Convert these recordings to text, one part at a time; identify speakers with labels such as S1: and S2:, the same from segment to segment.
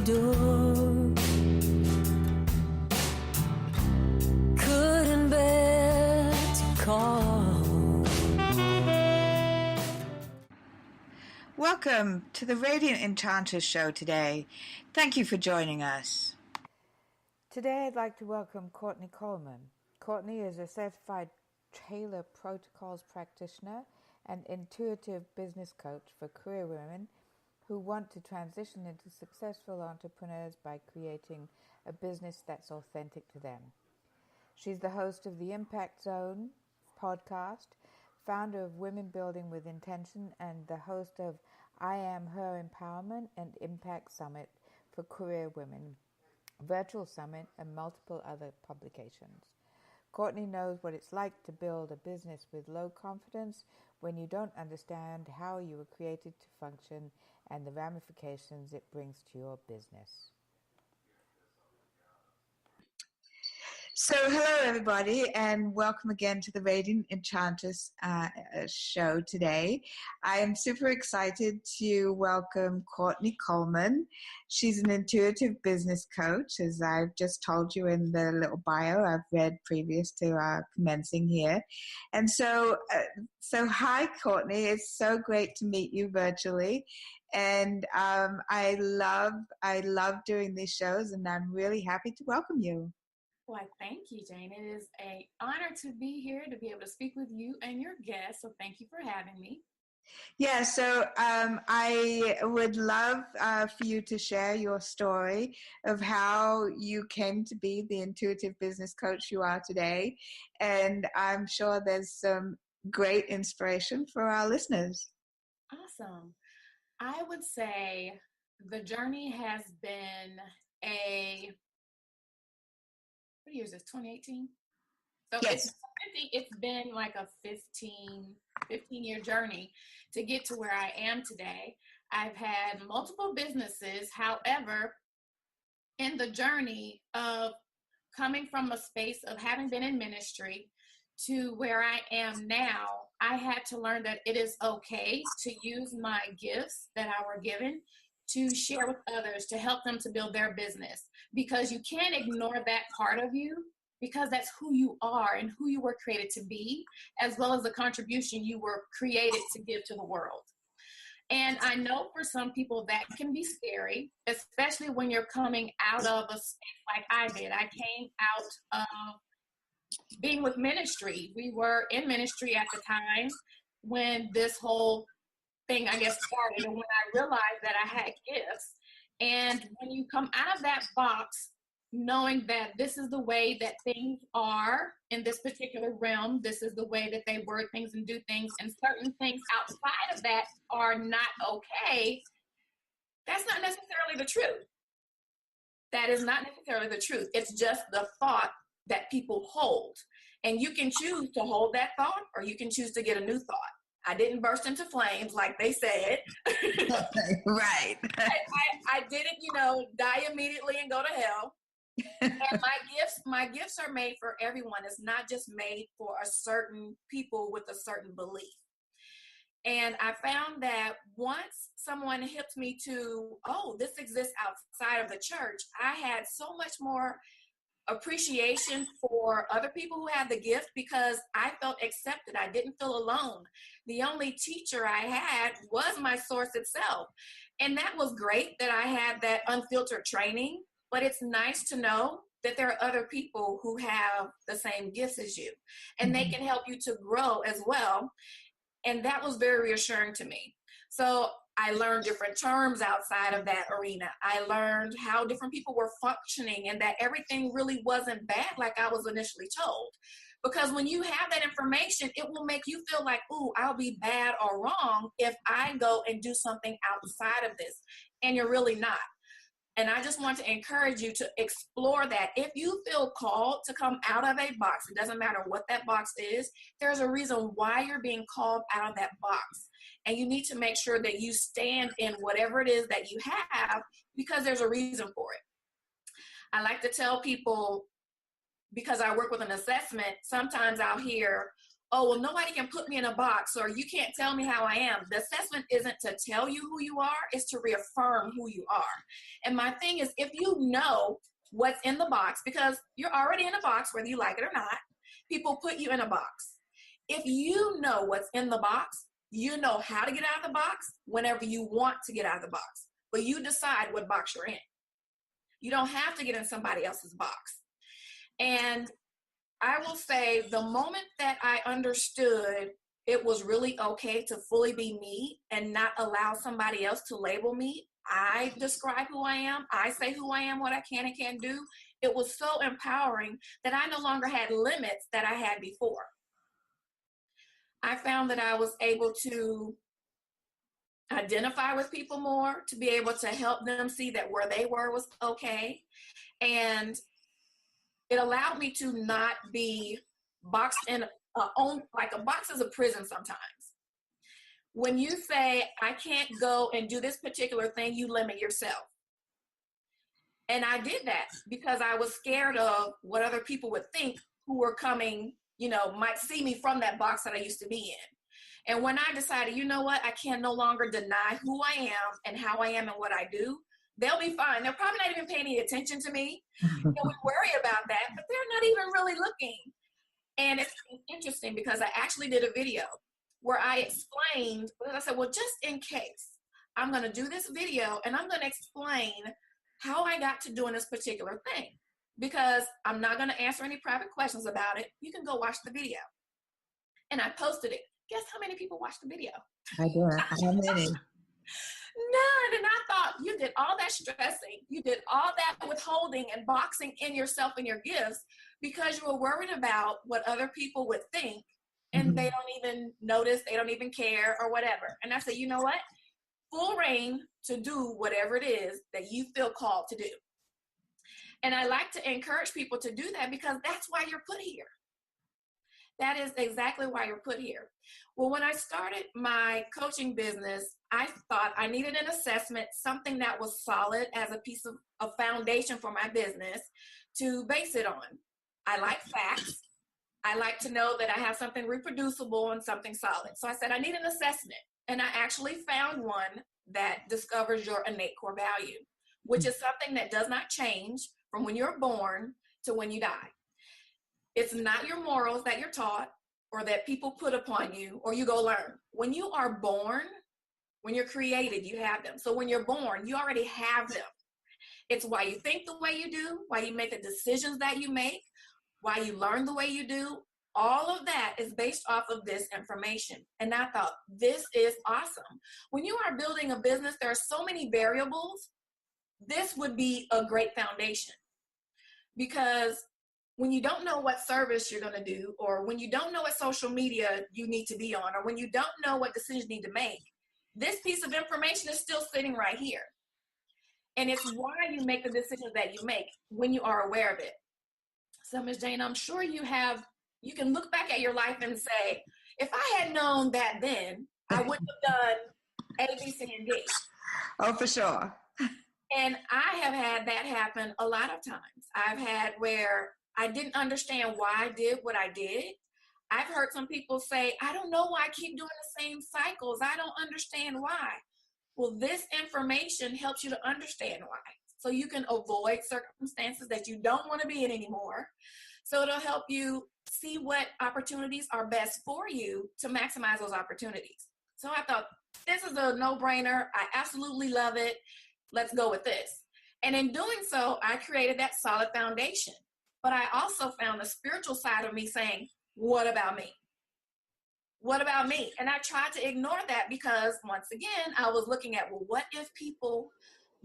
S1: door. Couldn't bear to call.
S2: Welcome to the Radiant Enchantress show today. Thank you for joining us.
S3: Today I'd like to welcome Kourtney Coleman. Kourtney is a certified Taylor Protocols practitioner and intuitive business coach for career women who want to transition into successful entrepreneurs by creating a business that's authentic to them. She's the host of the Impact Zone podcast, founder of Women Building with Intention, and the host of I Am Her Empowerment and Impact Summit for Career Women, Virtual Summit, and multiple other publications. Kourtney knows what it's like to build a business with low confidence when you don't understand how you were created to function and the ramifications it brings to your business.
S2: So hello everybody and welcome again to the Radiant Enchantress show today. I am super excited to welcome Kourtney Coleman. She's an intuitive business coach, as I've just told you in the little bio I've read previous to commencing here. And so hi Kourtney, it's so great to meet you virtually. And I love doing these shows and I'm really happy to welcome you.
S4: Well, thank you, Jane. It is an honor to be here to be able to speak with you and your guests. So thank you for having me.
S2: Yeah, so I would love for you to share your story of how you came to be the intuitive business coach you are today. And I'm sure there's some great inspiration for our listeners.
S4: Awesome. I would say the journey has been what year is this, 2018? So
S2: yes.
S4: It's been like a 15-year journey to get to where I am today. I've had multiple businesses. However, in the journey of coming from a space of having been in ministry to where I am now, I had to learn that it is okay to use my gifts that I were given to share with others, to help them to build their business, because you can't ignore that part of you, because that's who you are and who you were created to be, as well as the contribution you were created to give to the world. And I know for some people that can be scary, especially when you're coming out of a space like I did. I came out of being with ministry. We were in ministry at the time when this whole thing, I guess, started, and when I realized that I had gifts. And when you come out of that box, knowing that this is the way that things are in this particular realm, this is the way that they word things and do things, and certain things outside of that are not okay, that's not necessarily the truth. That is not necessarily the truth. It's just the thought that people hold. And you can choose to hold that thought, or you can choose to get a new thought. I didn't burst into flames like they said.
S2: Right.
S4: I didn't, die immediately and go to hell. And my gifts are made for everyone. It's not just made for a certain people with a certain belief. And I found that once someone hipped me to, oh, this exists outside of the church, I had so much more appreciation for other people who have the gift, because I felt accepted. I didn't feel alone. The only teacher I had was my source itself. And that was great that I had that unfiltered training, but it's nice to know that there are other people who have the same gifts as you, and they can help you to grow as well. And that was very reassuring to me. So I learned different terms outside of that arena. I learned how different people were functioning and that everything really wasn't bad like I was initially told. Because when you have that information, it will make you feel like, ooh, I'll be bad or wrong if I go and do something outside of this. And you're really not. And I just want to encourage you to explore that. If you feel called to come out of a box, it doesn't matter what that box is, there's a reason why you're being called out of that box. And you need to make sure that you stand in whatever it is that you have, because there's a reason for it. I like to tell people, because I work with an assessment, sometimes I'll hear, oh, well, nobody can put me in a box, or you can't tell me how I am. The assessment isn't to tell you who you are, it's to reaffirm who you are. And my thing is, if you know what's in the box, because you're already in a box, whether you like it or not, people put you in a box. If you know what's in the box, you know how to get out of the box whenever you want to get out of the box. But you decide what box you're in. You don't have to get in somebody else's box. And I will say the moment that I understood it was really okay to fully be me and not allow somebody else to label me, I describe who I am, I say who I am, what I can and can't do, it was so empowering that I no longer had limits that I had before. I found that I was able to identify with people more, to be able to help them see that where they were was okay. And it allowed me to not be boxed in like a box is a prison sometimes. When you say, I can't go and do this particular thing, you limit yourself. And I did that because I was scared of what other people would think who were coming, might see me from that box that I used to be in. And when I decided, you know what, I can no longer deny who I am and how I am and what I do, they'll be fine. They're probably not even paying any attention to me. We worry about that, but they're not even really looking. And it's interesting because I actually did a video where I explained, I said, well, just in case, I'm going to do this video and I'm going to explain how I got to doing this particular thing, because I'm not going to answer any private questions about it. You can go watch the video. And I posted it. Guess how many people watched the video?
S2: I do. How many?
S4: None. And I thought, you did all that stressing, you did all that withholding and boxing in yourself and your gifts because you were worried about what other people would think, and they don't even notice, they don't even care or whatever. And I said, you know what? Full reign to do whatever it is that you feel called to do. And I like to encourage people to do that because that's why you're put here. That is exactly why you're put here. Well, when I started my coaching business, I thought I needed an assessment, something that was solid as a piece of a foundation for my business to base it on. I like facts. I like to know that I have something reproducible and something solid. So I said, I need an assessment. And I actually found one that discovers your innate core value, which is something that does not change from when you're born to when you die. It's not your morals that you're taught or that people put upon you or you go learn. When you are born, when you're created, you have them. So when you're born, you already have them. It's why you think the way you do, why you make the decisions that you make, why you learn the way you do. All of that is based off of this information. And I thought, this is awesome. When you are building a business, there are so many variables. This would be a great foundation, because when you don't know what service you're going to do, or when you don't know what social media you need to be on, or when you don't know what decisions you need to make, this piece of information is still sitting right here. And it's why you make the decisions that you make when you are aware of it. So, Ms. Jane, I'm sure you can look back at your life and say, if I had known that then, I wouldn't have done A, B, C, and D.
S2: Oh, for sure.
S4: And I have had that happen a lot of times. I've had where I didn't understand why I did what I did. I've heard some people say, I don't know why I keep doing the same cycles. I don't understand why. Well, this information helps you to understand why. So you can avoid circumstances that you don't want to be in anymore. So it'll help you see what opportunities are best for you to maximize those opportunities. So I thought, this is a no-brainer. I absolutely love it. Let's go with this. And in doing so, I created that solid foundation. But I also found the spiritual side of me saying, what about me? What about me? And I tried to ignore that because, once again, I was looking at, well, what if people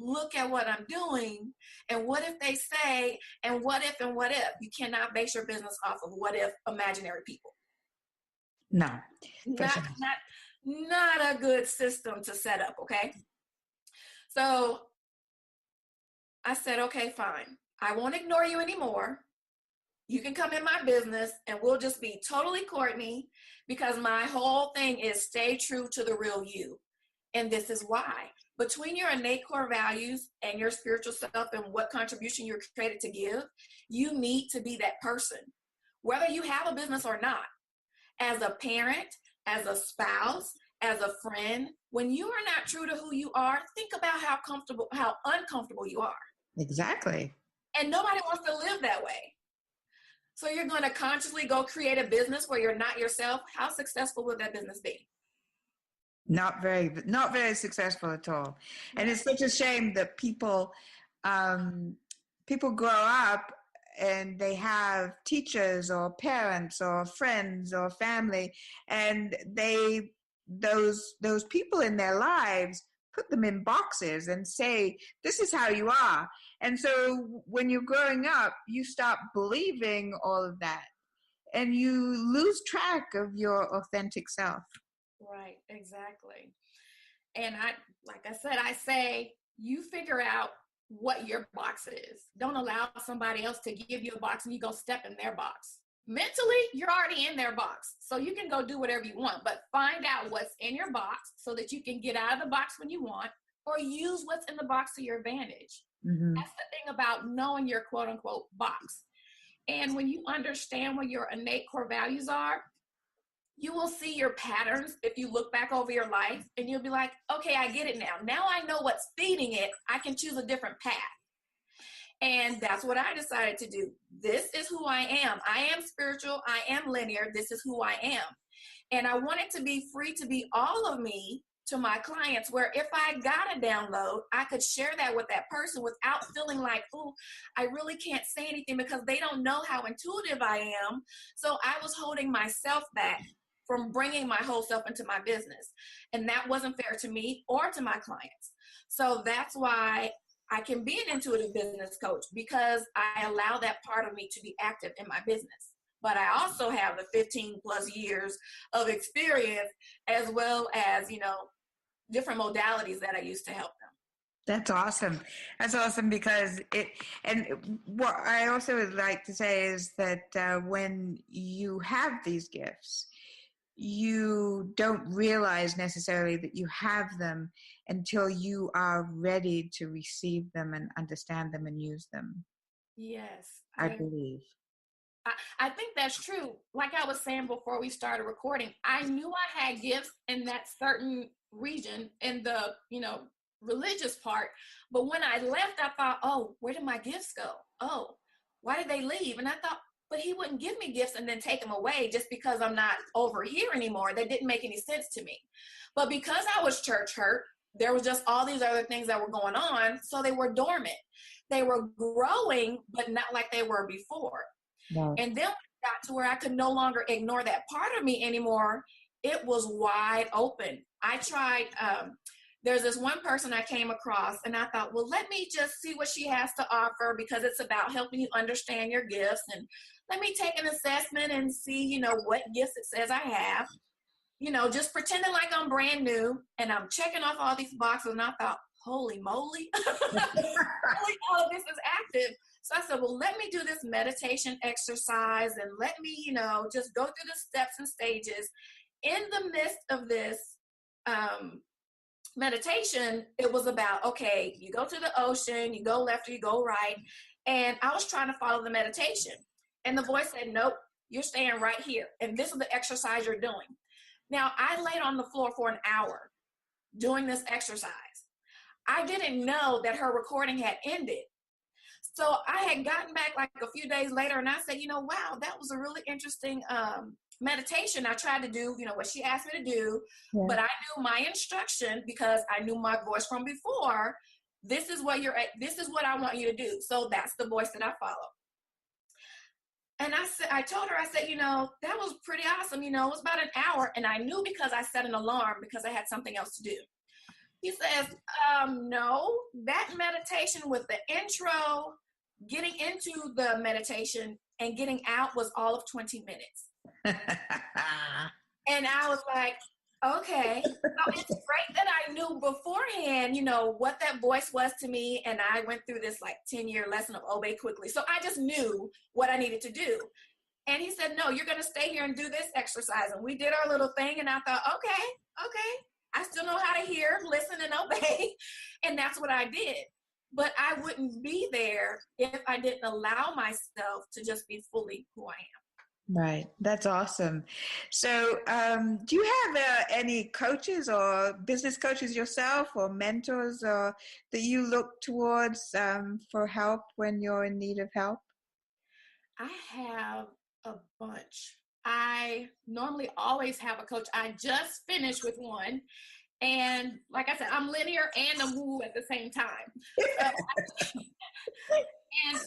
S4: look at what I'm doing, and what if they say, and what if, and what if? You cannot base your business off of what if imaginary people.
S2: No.
S4: Not a good system to set up, okay? So I said, okay, fine. I won't ignore you anymore. You can come in my business and we'll just be totally Kourtney, because my whole thing is stay true to the real you. And this is why. Between your innate core values and your spiritual self and what contribution you're created to give, you need to be that person, whether you have a business or not. as a parent, as a spouse, as a friend. When you are not true to who you are, think about how uncomfortable you are.
S2: Exactly.
S4: And nobody wants to live that way. So you're going to consciously go create a business where you're not yourself. How successful would that business be?
S2: Not very successful at all. And it's such a shame that people grow up and they have teachers or parents or friends or family, and those people in their lives put them in boxes and say, this is how you are. And so when you're growing up, you stop believing all of that and you lose track of your authentic self.
S4: Right, exactly. And like I said, I say, you figure out what your box is. Don't allow somebody else to give you a box and you go step in their box. Mentally, you're already in their box. So you can go do whatever you want, but find out what's in your box so that you can get out of the box when you want, or use what's in the box to your advantage.
S2: Mm-hmm.
S4: That's the thing about knowing your quote unquote box. And when you understand what your innate core values are, you will see your patterns if you look back over your life, and you'll be like, okay, I get it now. Now I know what's feeding it. I can choose a different path. And that's what I decided to do. This is who I am. I am spiritual. I am linear. This is who I am. And I wanted to be free to be all of me to my clients, where if I got a download, I could share that with that person without feeling like, oh, I really can't say anything because they don't know how intuitive I am. So I was holding myself back from bringing my whole self into my business. And that wasn't fair to me or to my clients. So that's why I can be an intuitive business coach, because I allow that part of me to be active in my business. But I also have the 15 plus years of experience, as well as, different modalities that I use to help them.
S2: That's awesome. That's awesome, because what I also would like to say is that when you have these gifts, you don't realize necessarily that you have them until you are ready to receive them and understand them and use them.
S4: Yes.
S2: I believe.
S4: I think that's true. Like I was saying before we started recording, I knew I had gifts in that certain region in the, religious part. But when I left, I thought, oh, where did my gifts go? Oh, why did they leave? And I thought, but he wouldn't give me gifts and then take them away just because I'm not over here anymore. That didn't make any sense to me. But because I was church hurt, there was just all these other things that were going on. So they were dormant. They were growing, but not like they were before. No. And then when it got to where I could no longer ignore that part of me anymore, it was wide open. I tried, there's this one person I came across, and I thought, well, let me just see what she has to offer, because it's about helping you understand your gifts. And let me take an assessment and see, what gifts it says I have. Just pretending like I'm brand new, and I'm checking off all these boxes. And I thought, holy moly, all of this is active. So I said, well, let me do this meditation exercise, and let me, just go through the steps and stages. In the midst of this meditation, it was about, okay, you go to the ocean, you go left or you go right. And I was trying to follow the meditation. And the voice said, nope, you're staying right here. And this is the exercise you're doing. Now, I laid on the floor for an hour doing this exercise. I didn't know that her recording had ended. So I had gotten back like a few days later, and I said, wow, that was a really interesting meditation. I tried to do, what she asked me to do, but I knew my instruction because I knew my voice from before. This is what I want you to do. So that's the voice that I follow. And I told her, I said, that was pretty awesome. It was about an hour, and I knew because I set an alarm because I had something else to do. He says, no, that meditation with the intro, getting into the meditation, and getting out was all of 20 minutes. And I was like, okay. So it's great that I knew beforehand, what that voice was to me. And I went through this 10-year lesson of obey quickly. So I just knew what I needed to do. And he said, no, you're going to stay here and do this exercise. And we did our little thing. And I thought, okay. I still know how to hear, listen, and obey. And that's what I did. But I wouldn't be there if I didn't allow myself to just be fully who I am.
S2: Right. That's awesome. So, do you have any coaches or business coaches yourself or mentors or that you look towards for help when you're in need of help?
S4: I have a bunch. I normally always have a coach. I just finished with one. And like I said, I'm linear and a woo at the same time. So,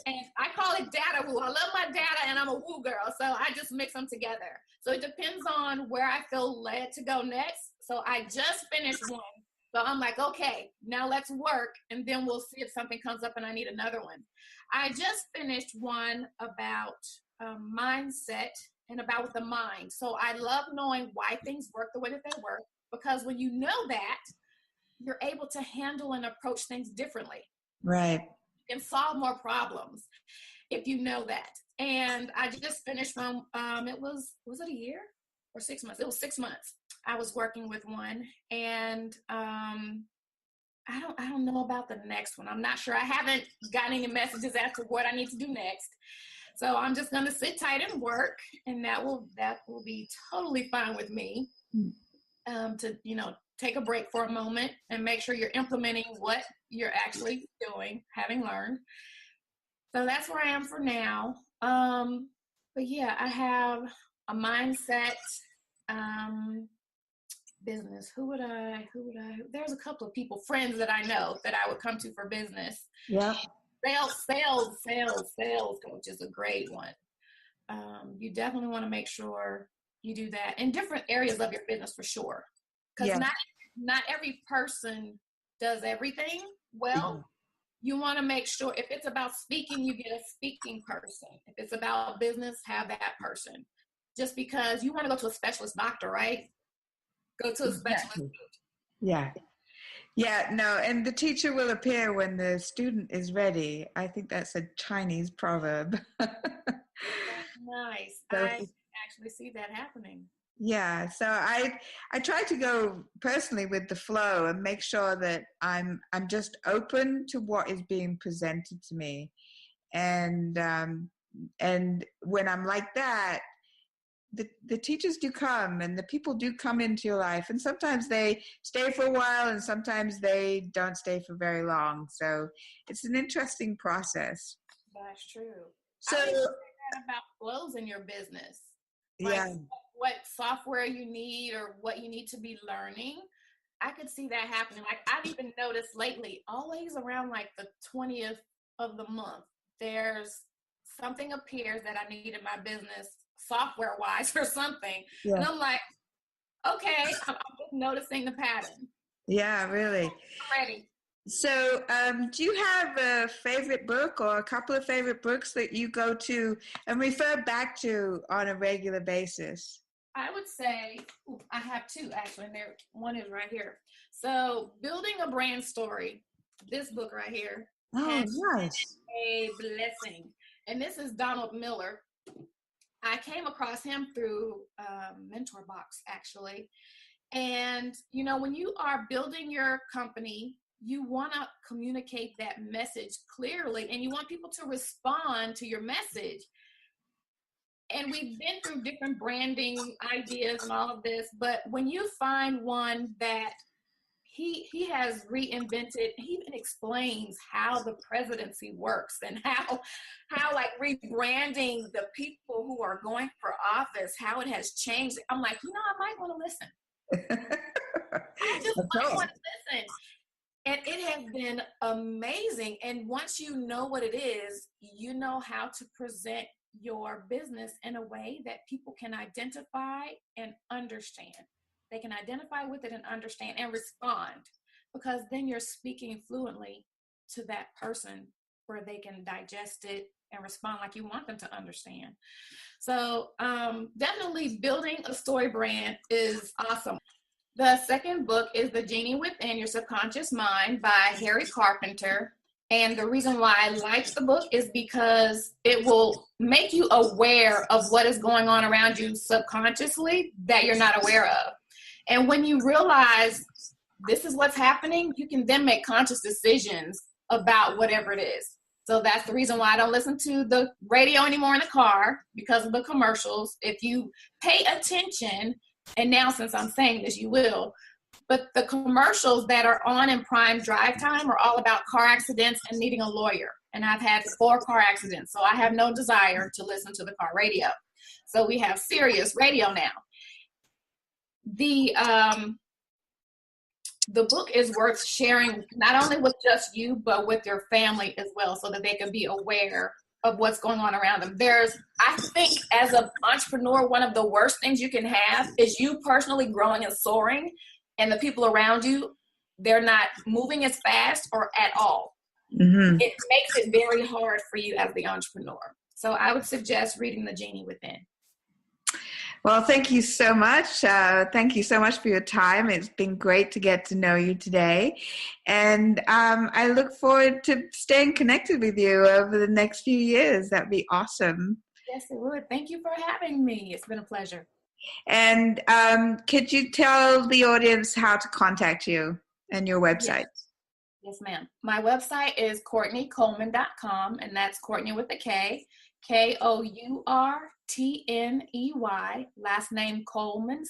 S4: and I call it data woo. I love my data and I'm a woo girl. So I just mix them together. So it depends on where I feel led to go next. So I just finished one. So I'm like, okay, now let's work. And then we'll see if something comes up and I need another one. I just finished one about mindset and about the mind. So I love knowing why things work the way that they work, because when you know that, you're able to handle and approach things differently.
S2: Right.
S4: You can solve more problems if you know that. And I just finished one. It was it a year or 6 months? It was 6 months. I was working with one, and I don't know about the next one. I'm not sure. I haven't gotten any messages as to what I need to do next. So I'm just going to sit tight and work, and that will be totally fine with me. To take a break for a moment and make sure you're implementing what you're actually doing, having learned. So that's where I am for now. But yeah, I have a mindset business. Who would I? There's a couple of people, friends that I know that I would come to for business.
S2: Yeah.
S4: Sales coach is a great one. You definitely want to make sure you do that in different areas of your business for sure. Because not every person does everything well. You want to make sure if it's about speaking, you get a speaking person. If it's about business, have that person. Just because you want to go to a specialist doctor, right? Go to a specialist.
S2: Yeah. Yeah, no, and the teacher will appear when the student is ready. I think that's a Chinese proverb.
S4: Nice.
S2: So,
S4: I actually see that happening.
S2: yeah, so I try to go personally with the flow and make sure that I'm just open to what is being presented to me, and when I'm like that, the teachers do come and the people do come into your life, and sometimes they stay for a while and sometimes they don't stay for very long. So it's an interesting process.
S4: That's true.
S2: So
S4: I think that about flows in your business. Like
S2: yeah,
S4: what software you need or what you need to be learning. I could see that happening. Like I've even noticed lately, always around like the 20th of the month, there's something appears that I need in my business software wise or something.
S2: yeah.
S4: And I'm like, okay, I'm just noticing the pattern.
S2: Yeah, really.
S4: I'm ready.
S2: So do you have a favorite book or a couple of favorite books that you go to and refer back to on a regular basis?
S4: I would say I have two actually, and one is right here. So, Building a Brand Story. This book right here
S2: Oh,
S4: has
S2: nice.
S4: been a blessing, and this is Donald Miller. I came across him through Mentor Box actually, and when you are building your company, you want to communicate that message clearly, and you want people to respond to your message. And we've been through different branding ideas and all of this, but when you find one that he has reinvented, he even explains how the presidency works and how like rebranding the people who are going for office, how it has changed. I'm like, I might want to listen. I just might want to listen. And it has been amazing. And once you know what it is, you know how to present your business in a way that people can identify and understand. They can identify with it and understand and respond, because then you're speaking fluently to that person where they can digest it and respond like you want them to understand. So definitely building a story brand is awesome. The second book is The Genie Within Your Subconscious Mind by Harry Carpenter. And the reason why I like the book is because it will make you aware of what is going on around you subconsciously that you're not aware of. And when you realize this is what's happening, you can then make conscious decisions about whatever it is. So that's the reason why I don't listen to the radio anymore in the car, because of the commercials. If you pay attention, and now since I'm saying this, you will, but the commercials that are on in prime drive time are all about car accidents and needing a lawyer. And I've had 4 car accidents, so I have no desire to listen to the car radio. So we have Sirius radio now. The book is worth sharing, not only with just you, but with your family as well, so that they can be aware of what's going on around them. I think as an entrepreneur, one of the worst things you can have is you personally growing and soaring, and the people around you, they're not moving as fast or at all.
S2: Mm-hmm.
S4: It makes it very hard for you as the entrepreneur. So I would suggest reading The Genie Within.
S2: Well, thank you so much. Thank you so much for your time. It's been great to get to know you today. And I look forward to staying connected with you over the next few years. That'd be awesome.
S4: Yes, it would. Thank you for having me. It's been a pleasure.
S2: And could you tell the audience how to contact you and your website?
S4: Yes, ma'am. My website is KourtneyColeman.com, and that's Kourtney with a K, Kourtney, last name Coleman,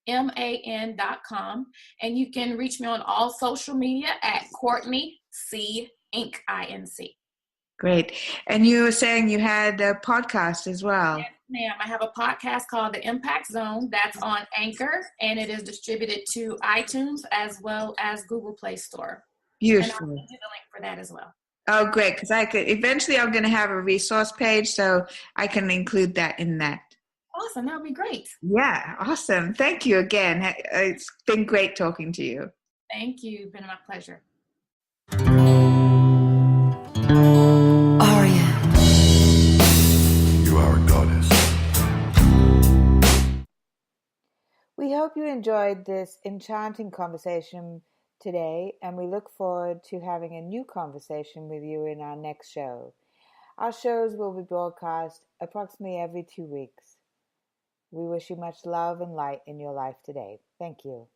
S4: COLEMAN.com. And you can reach me on all social media at Kourtney C Inc. INC.
S2: Great. And you were saying you had a podcast as well.
S4: Yes, ma'am. I have a podcast called The Impact Zone that's on Anchor, and it is distributed to iTunes as well as Google Play Store.
S2: Beautiful.
S4: And I'll give you the link for that as well.
S2: Oh, great. Because eventually I'm going to have a resource page, so I can include that in that.
S4: Awesome. That would be great.
S2: Yeah. Awesome. Thank you again. It's been great talking to you.
S4: Thank you. It's been my pleasure.
S1: You are a goddess.
S3: We hope you enjoyed this enchanting conversation today, and we look forward to having a new conversation with you in our next show. Our shows will be broadcast approximately every 2 weeks. We wish you much love and light in your life today. Thank you.